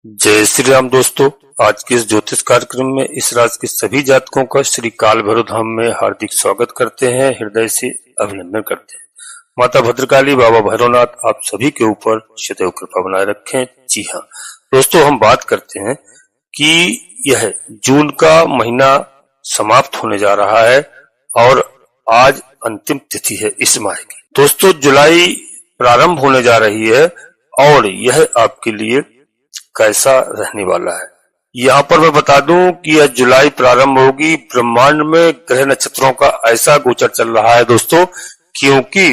जय श्री राम दोस्तों। आज के इस ज्योतिष कार्यक्रम में इस राशि के सभी जातकों का श्री काल भैरव धाम में हार्दिक स्वागत करते हैं, हृदय से अभिनंदन करते हैं। माता भद्रकाली, बाबा भैरवनाथ आप सभी के ऊपर सदैव कृपा बनाए रखें। जी हाँ दोस्तों, हम बात करते हैं कि यह जून का महीना समाप्त होने जा रहा है और आज अंतिम तिथि है इस माह की। दोस्तों जुलाई प्रारंभ होने जा रही है और यह आपके लिए कैसा रहने वाला है यहाँ पर मैं बता दूं कि यह जुलाई प्रारंभ होगी। ब्रह्मांड में ग्रह नक्षत्रों का ऐसा गोचर चल रहा है दोस्तों, क्योंकि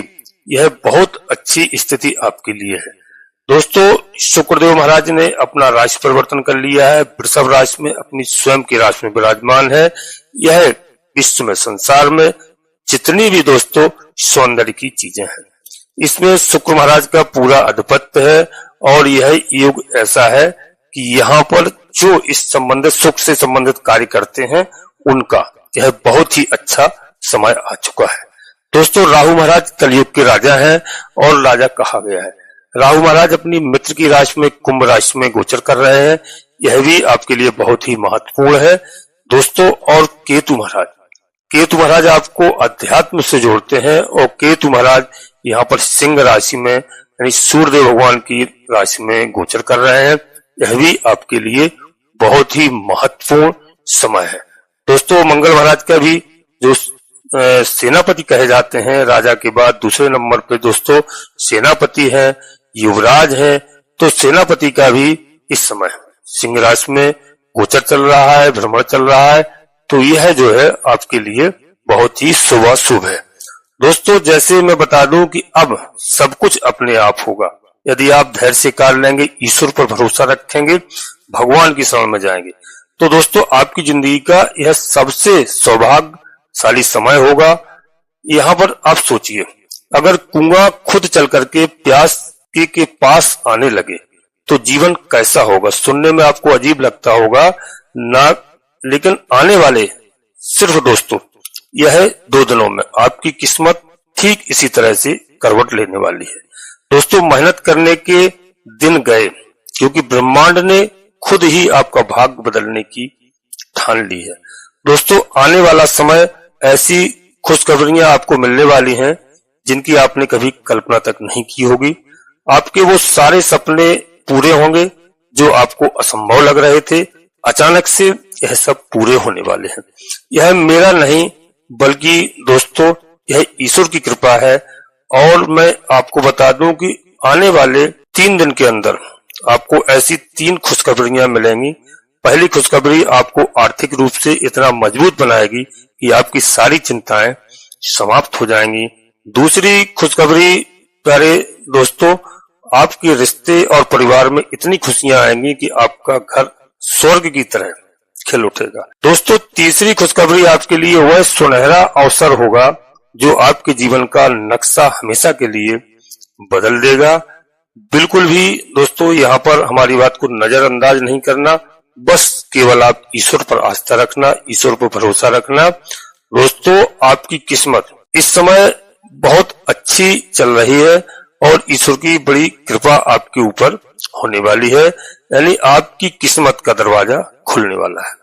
यह बहुत अच्छी स्थिति आपके लिए है। दोस्तों शुक्रदेव महाराज ने अपना राशि परिवर्तन कर लिया है, वृषभ राशि में अपनी स्वयं की राशि में विराजमान है। यह विश्व में, संसार में जितनी भी दोस्तों सौंदर्य की चीजें हैं, इसमें शुक्र महाराज का पूरा आधिपत्य है और यह युग ऐसा है कि यहाँ पर जो इस संबंधित सुख से संबंधित कार्य करते हैं उनका यह बहुत ही अच्छा समय आ चुका है। दोस्तों राहु महाराज कलयुग के राजा हैं और राजा कहा गया है। राहु महाराज अपनी मित्र की राशि में, कुंभ राशि में गोचर कर रहे हैं, यह भी आपके लिए बहुत ही महत्वपूर्ण है दोस्तों। और केतु महाराज आपको अध्यात्म से जोड़ते हैं और केतु महाराज यहाँ पर सिंह राशि में यानी सूर्यदेव भगवान की राशि में गोचर कर रहे हैं, यह भी आपके लिए बहुत ही महत्वपूर्ण समय है। दोस्तों मंगल महाराज का भी जो सेनापति कहे जाते हैं, राजा के बाद दूसरे नंबर पे दोस्तों सेनापति है, युवराज है, तो सेनापति का भी इस समय सिंह राशि में गोचर चल रहा है, भ्रमण चल रहा है, तो यह जो है आपके लिए बहुत ही शुभ है। दोस्तों जैसे मैं बता दूं कि अब सब कुछ अपने आप होगा यदि आप धैर्य से कार्य लेंगे, ईश्वर पर भरोसा रखेंगे, भगवान की शरण में जाएंगे, तो दोस्तों आपकी जिंदगी का यह सबसे सौभाग्यशाली समय होगा। यहाँ पर आप सोचिए, अगर कुआं खुद चल करके प्यास के पास आने लगे तो जीवन कैसा होगा। सुनने में आपको अजीब लगता होगा ना, लेकिन आने वाले सिर्फ दोस्तों यह 2 दिनों में आपकी किस्मत ठीक इसी तरह से करवट लेने वाली है। दोस्तों मेहनत करने के दिन गए, क्योंकि ब्रह्मांड ने खुद ही आपका भाग्य बदलने की ठान ली है। दोस्तों आने वाला समय ऐसी खुशखबरियां आपको मिलने वाली हैं जिनकी आपने कभी कल्पना तक नहीं की होगी। आपके वो सारे सपने पूरे होंगे जो आपको असंभव लग रहे थे, अचानक से यह सब पूरे होने वाले हैं। यह मेरा नहीं बल्कि दोस्तों यह ईश्वर की कृपा है। और मैं आपको बता दूं कि आने वाले 3 दिन के अंदर आपको ऐसी 3 खुशखबरियां मिलेंगी। पहली खुशखबरी आपको आर्थिक रूप से इतना मजबूत बनाएगी कि आपकी सारी चिंताएं समाप्त हो जाएंगी। दूसरी खुशखबरी प्यारे दोस्तों, आपके रिश्ते और परिवार में इतनी खुशियां आएंगी कि आपका घर स्वर्ग की तरह खिल उठेगा। दोस्तों तीसरी खुशखबरी आपके लिए वह सुनहरा अवसर होगा जो आपके जीवन का नक्शा हमेशा के लिए बदल देगा। बिल्कुल भी दोस्तों यहाँ पर हमारी बात को नजरअंदाज नहीं करना, बस केवल आप ईश्वर पर आस्था रखना, ईश्वर पर भरोसा रखना। दोस्तों आपकी किस्मत इस समय बहुत अच्छी चल रही है और ईश्वर की बड़ी कृपा आपके ऊपर होने वाली है, यानी आपकी किस्मत का दरवाजा खुलने वाला है।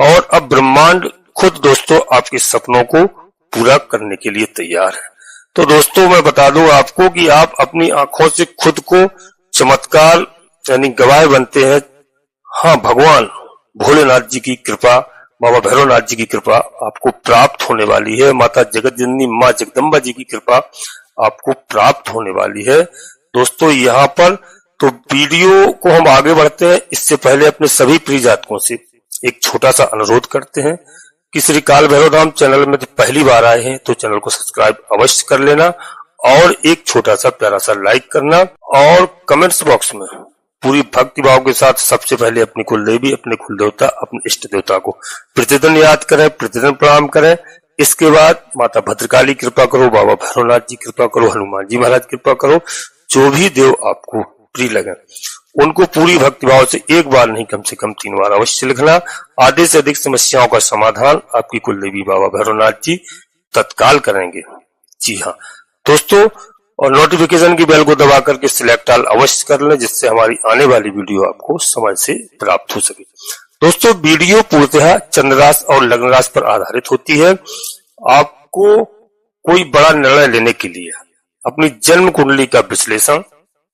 और अब ब्रह्मांड खुद दोस्तों आपके सपनों को पूरा करने के लिए तैयार है। तो दोस्तों मैं बता दूं आपको कि आप अपनी आंखों से खुद को चमत्कार यानी गवाह बनते हैं। हाँ, भगवान भोलेनाथ जी की कृपा, बाबा भैरवनाथ जी की कृपा आपको प्राप्त होने वाली है। माता जगत जननी माँ जगदम्बा जी की कृपा आपको प्राप्त होने वाली है। दोस्तों यहाँ पर तो वीडियो को हम आगे बढ़ते हैं, इससे पहले अपने सभी प्रिय जातकों से एक छोटा सा अनुरोध करते हैं कि श्री काल भैरव धाम चैनल में पहली बार आए हैं तो चैनल को सब्सक्राइब अवश्य कर लेना और एक छोटा सा प्यारा सा लाइक करना और कमेंट्स बॉक्स में पूरी भक्ति भाव के साथ सबसे पहले अपनी कुल देवी, अपने कुल देवता, अपने इष्ट देवता को प्रतिदिन याद करें, प्रतिदिन प्रणाम करें। इसके बाद माता भद्रकाली कृपा करो, बाबा भैरवनाथ जी कृपा करो, हनुमान जी महाराज कृपा करो, जो भी देव आपको प्रिय लगे उनको पूरी भक्ति भाव से एक बार नहीं कम से कम 3 बार अवश्य लिखना। आधे से अधिक समस्याओं का समाधान आपकी कुल देवी बाबा भैरवनाथ जी तत्काल करेंगे। जी हाँ दोस्तों, और नोटिफिकेशन की बेल को दबा करके सिलेक्ट ऑल अवश्य कर लें, जिससे हमारी आने वाली वीडियो आपको समय से प्राप्त हो सके। दोस्तों, वीडियो पूर्णतः चंद्र राशि और लग्न राशि पर आधारित होती है। आपको कोई बड़ा निर्णय लेने के लिए अपनी जन्म कुंडली का विश्लेषण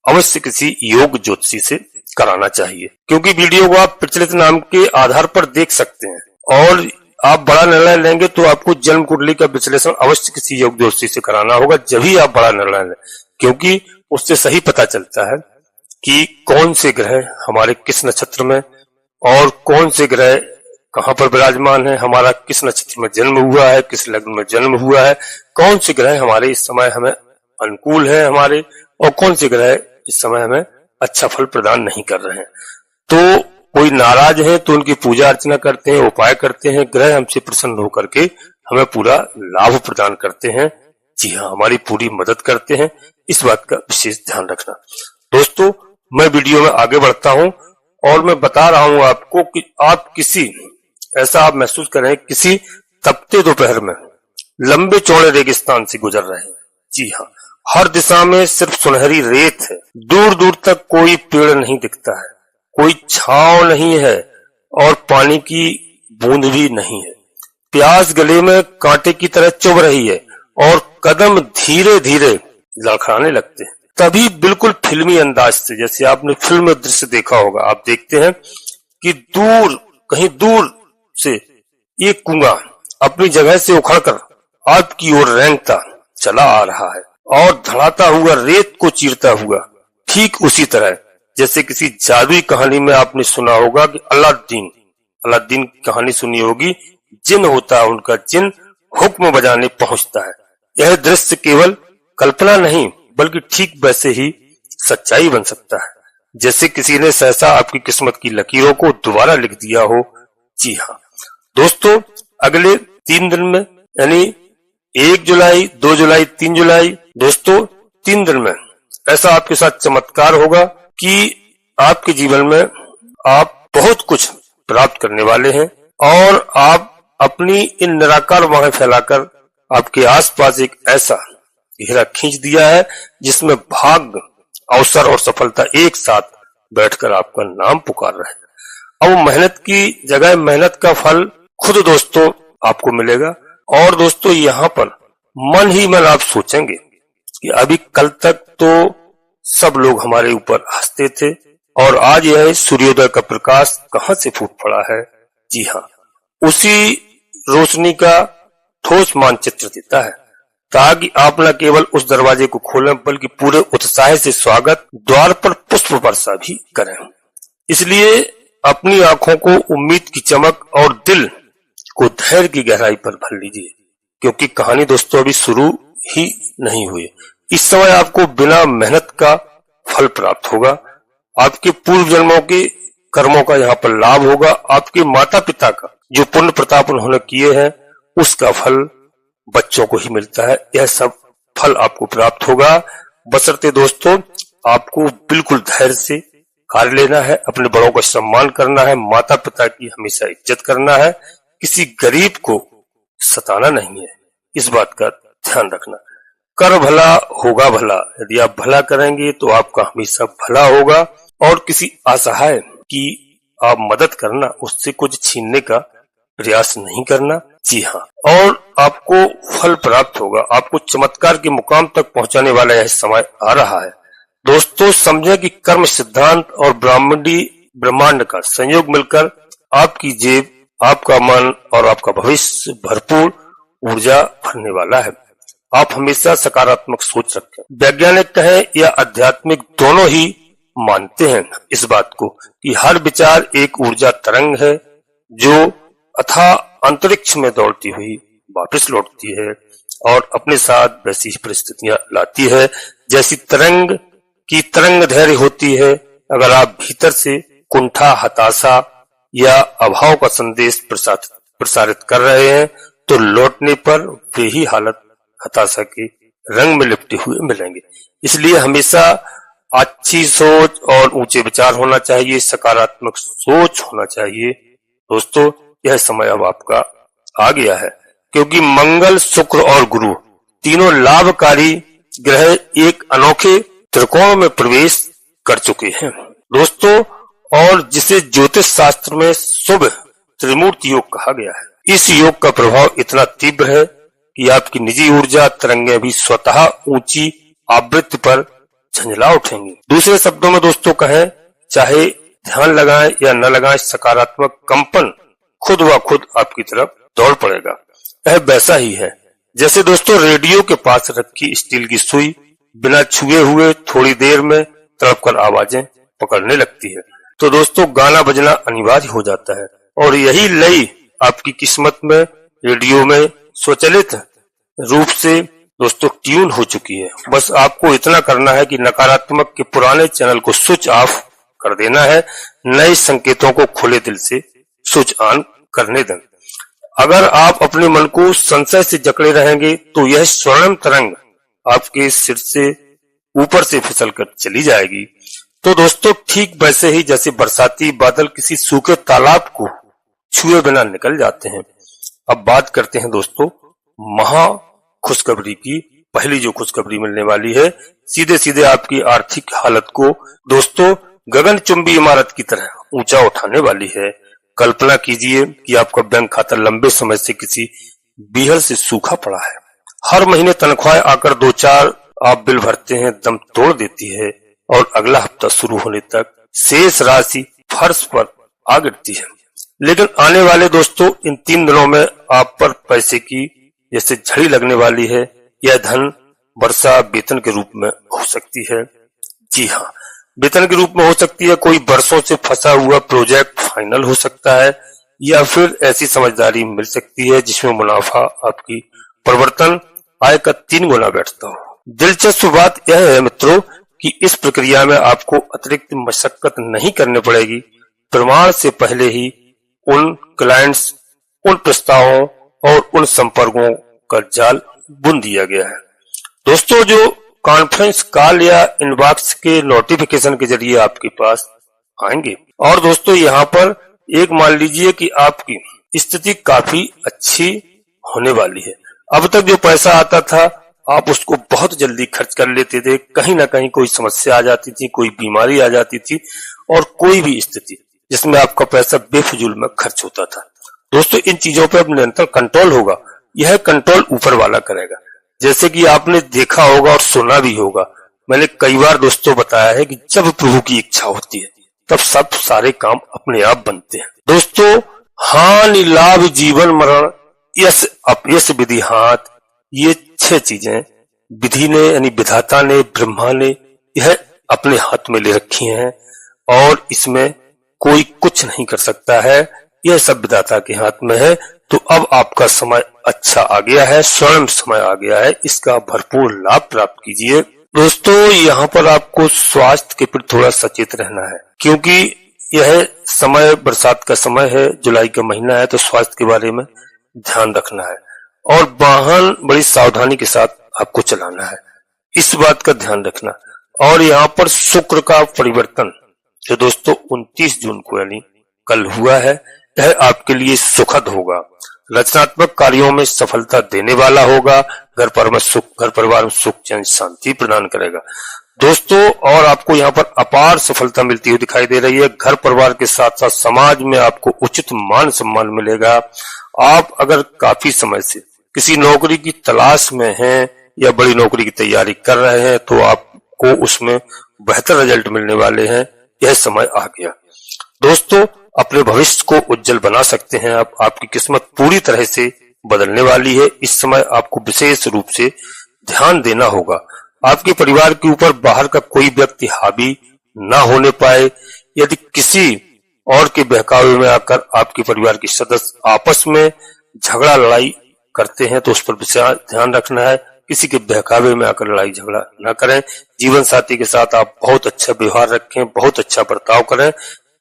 अवश्य किसी योग ज्योतिषी से कराना चाहिए, क्योंकि वीडियो को आप प्रचलित नाम के आधार पर देख सकते हैं और आप बड़ा निर्णय लेंगे तो आपको जन्म कुंडली का विश्लेषण अवश्य किसी योग ज्योतिषी से कराना होगा, जब ही आप बड़ा निर्णय लें, क्योंकि उससे सही पता चलता है कि कौन से ग्रह हमारे किस नक्षत्र में और कौन से ग्रह कहां पर विराजमान है, हमारा किस नक्षत्र में जन्म हुआ है, किस लग्न में जन्म हुआ है, कौन से ग्रह हमारे इस समय हमें अनुकूल है हमारे, और कौन से ग्रह इस समय हमें अच्छा फल प्रदान नहीं कर रहे हैं। तो कोई नाराज है तो उनकी पूजा अर्चना करते हैं, उपाय करते हैं, ग्रह हमसे प्रसन्न होकर के हमें पूरा लाभ प्रदान करते हैं। जी हाँ, हमारी पूरी मदद करते हैं, इस बात का विशेष ध्यान रखना। दोस्तों, मैं वीडियो में आगे बढ़ता हूं और मैं बता रहा हूं आपको कि आप किसी ऐसा आप महसूस करें किसी तपते दोपहर में लंबे चौड़े रेगिस्तान से गुजर रहे हैं। जी हाँ, हर दिशा में सिर्फ सुनहरी रेत है, दूर दूर तक कोई पेड़ नहीं दिखता है, कोई छांव नहीं है और पानी की बूंद भी नहीं है। प्यास गले में कांटे की तरह चुभ रही है और कदम धीरे धीरे लड़खड़ाने लगते हैं। तभी बिल्कुल फिल्मी अंदाज से, जैसे आपने फिल्म में दृश्य देखा होगा, आप देखते हैं कि दूर कहीं दूर से एक कुआं अपनी जगह से उखड़कर आपकी ओर रेंगता चला आ रहा है और धड़ाता हुआ रेत को चीरता हुआ, ठीक उसी तरह जैसे किसी जादुई कहानी में आपने सुना होगा कि अलादीन की कहानी सुनी होगी, जिन होता है उनका जिन हुक्म बजाने पहुंचता है। यह दृश्य केवल कल्पना नहीं बल्कि ठीक वैसे ही सच्चाई बन सकता है, जैसे किसी ने सहसा आपकी किस्मत की लकीरों को दोबारा लिख दिया हो। जी हाँ दोस्तों, अगले 3 दिन में यानी 1 जुलाई, 2 जुलाई, 3 जुलाई, दोस्तों 3 दिन में ऐसा आपके साथ चमत्कार होगा कि आपके जीवन में आप बहुत कुछ प्राप्त करने वाले हैं और आप अपनी इन निराकार बाहें फैलाकर आपके आसपास एक ऐसा घेरा खींच दिया है जिसमें भाग्य, अवसर और सफलता एक साथ बैठकर आपका नाम पुकार रहे हैं। अब मेहनत की जगह मेहनत का फल खुद दोस्तों आपको मिलेगा। और दोस्तों, यहाँ पर मन ही मन आप सोचेंगे कि अभी कल तक तो सब लोग हमारे ऊपर हंसते थे और आज यह सूर्योदय का प्रकाश कहां से फूट पड़ा है। जी हाँ, उसी रोशनी का ठोस मानचित्र देता है, ताकि आप न केवल उस दरवाजे को खोलें बल्कि पूरे उत्साह से स्वागत द्वार पर पुष्प वर्षा भी करें। इसलिए अपनी आंखों को उम्मीद की चमक और दिल को धैर्य की गहराई पर भर लीजिए, क्योंकि कहानी दोस्तों अभी शुरू ही नहीं हुई। इस समय आपको बिना मेहनत का फल प्राप्त होगा, आपके पूर्व जन्मों के कर्मों का यहाँ पर लाभ होगा, आपके माता पिता का जो पुण्य प्रताप उन्होंने किए हैं उसका फल बच्चों को ही मिलता है। यह सब फल आपको प्राप्त होगा, बशर्ते दोस्तों आपको बिल्कुल धैर्य से कार्य लेना है, अपने बड़ों का सम्मान करना है, माता पिता की हमेशा इज्जत करना है, किसी गरीब को सताना नहीं है, इस बात का ध्यान रखना। कर भला होगा भला, यदि आप भला करेंगे तो आपका हमेशा भला होगा और किसी असहाय की आप मदद करना, उससे कुछ छीनने का प्रयास नहीं करना। जी हाँ, और आपको फल प्राप्त होगा, आपको चमत्कार के मुकाम तक पहुंचाने वाला यह समय आ रहा है। दोस्तों समझे कि कर्म सिद्धांत और ब्रह्मांड का संयोग मिलकर आपकी जेब, आपका मन और आपका भविष्य भरपूर ऊर्जा भरने वाला है। आप हमेशा सकारात्मक सोच रखें। वैज्ञानिक कहें या आध्यात्मिक दोनों ही मानते हैं इस बात को कि हर विचार एक ऊर्जा तरंग है जो अथाह अंतरिक्ष में दौड़ती हुई वापस लौटती है और अपने साथ वैसी ही परिस्थितियां लाती है जैसी तरंग की तरंग धैर्य होती है। अगर आप भीतर से कुंठा, हताशा या अभाव का संदेश प्रसारित कर रहे हैं तो लौटने पर वे ही हालत हताशा के रंग में लिपटे हुए मिलेंगे। इसलिए हमेशा अच्छी सोच और ऊंचे विचार होना चाहिए, सकारात्मक सोच होना चाहिए। दोस्तों यह समय अब आपका आ गया है, क्योंकि मंगल, शुक्र और गुरु तीनों लाभकारी ग्रह एक अनोखे त्रिकोण में प्रवेश कर चुके हैं दोस्तों, और जिसे ज्योतिष शास्त्र में शुभ त्रिमूर्ति योग कहा गया है। इस योग का प्रभाव इतना तीव्र है कि आपकी निजी ऊर्जा तरंगें भी स्वतः ऊंची आवृत्ति पर झंझला उठेंगी। दूसरे शब्दों में दोस्तों कहें, चाहे ध्यान लगाएं या न लगाएं, सकारात्मक कंपन खुद व खुद आपकी तरफ दौड़ पड़ेगा। यह वैसा ही है जैसे दोस्तों रेडियो के पास रखी स्टील की सुई बिना छुए हुए थोड़ी देर में तड़प कर आवाजें पकड़ने लगती है। तो दोस्तों गाना बजना अनिवार्य हो जाता है, और यही लय आपकी किस्मत में रेडियो में स्वचालित रूप से दोस्तों ट्यून हो चुकी है। बस आपको इतना करना है कि नकारात्मक के पुराने चैनल को स्विच ऑफ कर देना है, नए संकेतों को खुले दिल से स्विच ऑन करने दें। अगर आप अपने मन को संशय से जकड़े रहेंगे तो यह स्वर्णिम तरंग आपके सिर से ऊपर से फिसल कर चली जाएगी। तो दोस्तों ठीक वैसे ही जैसे बरसाती बादल किसी सूखे तालाब को छुए बिना निकल जाते हैं। अब बात करते हैं दोस्तों महा खुशखबरी की। पहली जो खुशखबरी मिलने वाली है सीधे सीधे आपकी आर्थिक हालत को दोस्तों गगनचुंबी इमारत की तरह ऊंचा उठाने वाली है। कल्पना कीजिए कि आपका बैंक खाता लंबे समय से किसी बीहल से सूखा पड़ा है। हर महीने तनख्वाह आकर 2-4 आप बिल भरते हैं, दम तोड़ देती है, और अगला हफ्ता शुरू होने तक शेष राशि फर्श पर आ गिरती है। लेकिन आने वाले दोस्तों इन 3 दिनों में आप पर पैसे की जैसे झड़ी लगने वाली है। यह धन वर्षा वेतन के रूप में हो सकती है। जी हाँ, वेतन के रूप में हो सकती है। कोई वर्षों से फंसा हुआ प्रोजेक्ट फाइनल हो सकता है, या फिर ऐसी समझदारी मिल सकती है जिसमें मुनाफा आपकी परिवर्तन आय का 3 गुना बैठता हो। दिलचस्प बात यह है मित्रों कि इस प्रक्रिया में आपको अतिरिक्त मशक्कत नहीं करनी पड़ेगी। प्रमाण से पहले ही उन क्लाइंट्स, उन प्रस्तावों और उन संपर्कों का जाल बुन दिया गया है। दोस्तों जो कॉन्फ्रेंस कॉल या इनबॉक्स के नोटिफिकेशन के जरिए आपके पास आएंगे। और दोस्तों यहाँ पर एक मान लीजिए कि आपकी स्थिति काफी अच्छी होने वाली है। अब तक जो पैसा आता था आप उसको बहुत जल्दी खर्च कर लेते थे, कहीं ना कहीं कोई समस्या आ जाती थी, कोई बीमारी आ जाती थी, और कोई भी स्थिति जिसमें आपका पैसा बेफिजूल में खर्च होता था। दोस्तों इन चीजों पर अब निरंतर कंट्रोल होगा। यह कंट्रोल ऊपर वाला करेगा। जैसे कि आपने देखा होगा और सुना भी होगा, मैंने कई बार दोस्तों बताया है कि जब प्रभु की इच्छा होती है तब सब सारे काम अपने आप बनते हैं। दोस्तों हानि लाभ जीवन मरण यश अपयश विधि हाथ, ये 6 चीजें विधि ने यानी विधाता ने, ब्रह्मा ने यह अपने हाथ में ले रखी हैं, और इसमें कोई कुछ नहीं कर सकता है। यह सब विधाता के हाथ में है। तो अब आपका समय अच्छा आ गया है, स्वर्ण समय आ गया है, इसका भरपूर लाभ प्राप्त कीजिए। दोस्तों यहाँ पर आपको स्वास्थ्य के प्रति थोड़ा सचेत रहना है, क्योंकि यह समय बरसात का समय है, जुलाई का महीना है, तो स्वास्थ्य के बारे में ध्यान रखना है, और वाहन बड़ी सावधानी के साथ आपको चलाना है, इस बात का ध्यान रखना। और यहाँ पर शुक्र का परिवर्तन जो दोस्तों 29 जून को यानी कल हुआ है, यह आपके लिए सुखद होगा, रचनात्मक कार्यों में सफलता देने वाला होगा, घर परिवार में सुख चैन शांति प्रदान करेगा दोस्तों। और आपको यहाँ पर अपार सफलता मिलती हुई दिखाई दे रही है। घर परिवार के साथ साथ समाज में आपको उचित मान सम्मान मिलेगा। आप अगर काफी समय से किसी नौकरी की तलाश में हैं या बड़ी नौकरी की तैयारी कर रहे हैं तो आपको उसमें बेहतर रिजल्ट मिलने वाले हैं। यह समय आ गया दोस्तों, अपने भविष्य को उज्जवल बना सकते हैं आप। आपकी किस्मत पूरी तरह से बदलने वाली है। इस समय आपको विशेष रूप से ध्यान देना होगा। आपके परिवार के ऊपर बाहर का कोई व्यक्ति हावी ना होने पाए। यदि किसी और के बहकावे में आकर आपके परिवार के सदस्य आपस में झगड़ा लड़ाई करते हैं तो उस पर विशेष ध्यान रखना है। किसी के बहकावे में आकर लड़ाई झगड़ा न करें। जीवन साथी के साथ आप बहुत अच्छा व्यवहार रखें, बहुत अच्छा बर्ताव करें।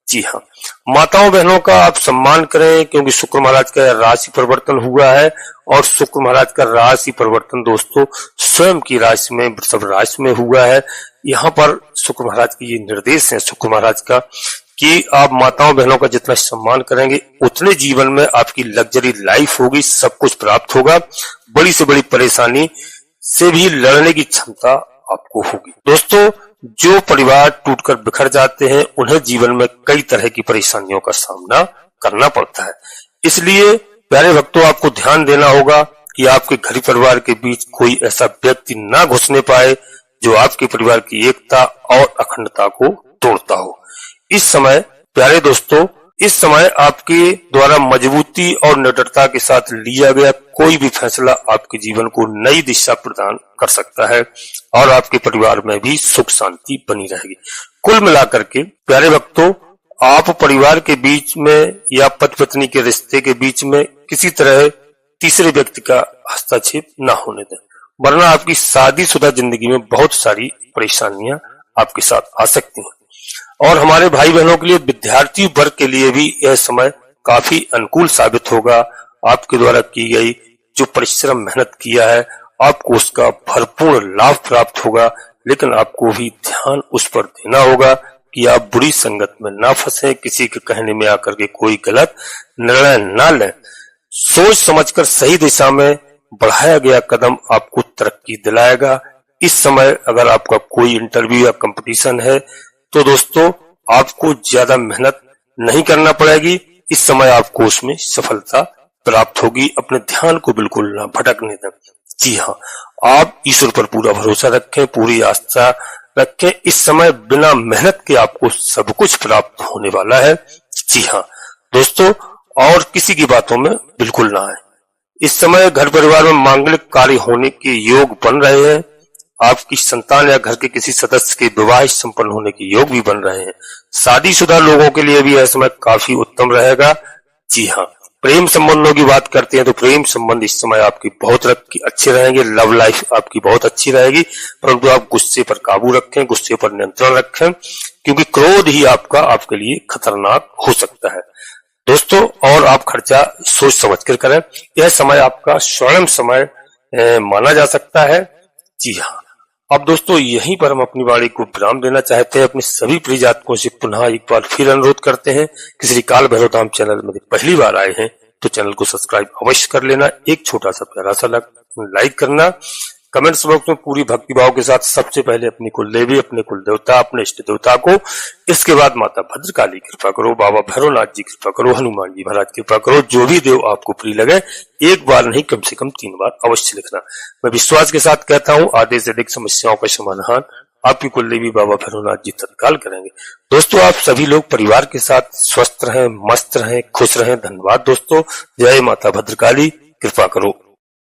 जी हाँ, माताओं बहनों का आप सम्मान करें, क्योंकि शुक्र महाराज का राशि परिवर्तन हुआ है, और शुक्र महाराज का राशि परिवर्तन दोस्तों स्वयं की राशि में, वृषभ राशि में हुआ है। यहाँ पर शुक्र महाराज की ये निर्देश है शुक्र महाराज का कि आप माताओं बहनों का जितना सम्मान करेंगे उतने जीवन में आपकी लग्जरी लाइफ होगी, सब कुछ प्राप्त होगा। बड़ी से बड़ी परेशानी से भी लड़ने की क्षमता आपको होगी। दोस्तों, जो परिवार टूटकर बिखर जाते हैं उन्हें जीवन में कई तरह की परेशानियों का सामना करना पड़ता है। इसलिए प्यारे भक्तों, आपको ध्यान देना होगा कि आपके घर परिवार के बीच कोई ऐसा व्यक्ति ना घुसने पाए जो आपके परिवार की एकता और अखंडता को तोड़ता हो। इस समय प्यारे दोस्तों, इस समय आपके द्वारा मजबूती और निडरता के साथ लिया गया कोई भी फैसला आपके जीवन को नई दिशा प्रदान कर सकता है और आपके परिवार में भी सुख शांति बनी रहेगी। कुल मिलाकर के प्यारे भक्तों, आप परिवार के बीच में या पति पत्नी के रिश्ते के बीच में किसी तरह तीसरे व्यक्ति का हस्तक्षेप न होने दें, वरना आपकी शादीशुदा जिंदगी में बहुत सारी परेशानियां आपके साथ आ सकती हैं। और हमारे भाई बहनों के लिए, विद्यार्थी वर्ग के लिए भी यह समय काफी अनुकूल साबित होगा। आपके द्वारा की गई जो परिश्रम मेहनत किया है, आपको उसका भरपूर लाभ प्राप्त होगा, लेकिन आपको भी ध्यान उस पर देना होगा कि आप बुरी संगत में ना फंसे, किसी के कहने में आकर के कोई गलत निर्णय ना लें। सोच समझकर सही दिशा में बढ़ाया गया कदम आपको तरक्की दिलाएगा। इस समय अगर आपका कोई इंटरव्यू या कंपटीशन है तो दोस्तों, आपको ज्यादा मेहनत नहीं करना पड़ेगी। इस समय आपको उसमें सफलता प्राप्त होगी। अपने ध्यान को बिल्कुल ना भटकने दें। जी हाँ, आप ईश्वर पर पूरा भरोसा रखें, पूरी आस्था रखें। इस समय बिना मेहनत के आपको सब कुछ प्राप्त होने वाला है। जी हाँ दोस्तों, और किसी की बातों में बिल्कुल ना आए। इस समय घर परिवार में मांगलिक कार्य होने के योग बन रहे हैं। आपकी संतान या घर के किसी सदस्य के विवाह संपन्न होने के योग भी बन रहे हैं। शादीशुदा लोगों के लिए भी यह समय काफी उत्तम रहेगा। जी हाँ, प्रेम संबंधों की बात करते हैं तो प्रेम संबंध इस समय आपकी बहुत अच्छे रहेंगे। लव लाइफ आपकी बहुत अच्छी रहेगी, परंतु आप गुस्से पर काबू रखें, गुस्से पर नियंत्रण रखें, क्योंकि क्रोध ही आपके लिए खतरनाक हो सकता है दोस्तों। और आप खर्चा सोच समझ कर करें। यह समय आपका स्वर्ण समय माना जा सकता है। जी हाँ, अब दोस्तों यहीं पर हम अपनी वाणी को विराम देना चाहते हैं। अपने सभी प्रिय जातकों से पुनः एक बार फिर अनुरोध करते हैं कि श्री काल भैरव धाम चैनल में पहली बार आए हैं तो चैनल को सब्सक्राइब अवश्य कर लेना। एक छोटा सा प्यारा सा लाइक करना। कमेंट्स बॉक्स में पूरी भक्ति भाव के साथ सबसे पहले अपनी कुल देवी, अपने कुल देवता, अपने इष्ट देवता को, इसके बाद माता भद्रकाली कृपा करो, बाबा भैरवनाथ जी कृपा करो, हनुमान जी महाराज कृपा करो। जो भी देव आपको प्रिय लगे एक बार नहीं कम से कम 3 बार अवश्य लिखना। मैं विश्वास के साथ कहता हूँ, आधे से अधिक समस्याओं का समाधान आपकी कुल देवी बाबा भैरवनाथ जी तत्काल करेंगे। दोस्तों, आप सभी लोग परिवार के साथ स्वस्थ रहें, मस्त रहें, खुश रहें। धन्यवाद दोस्तों। जय माता भद्रकाली, कृपा करो।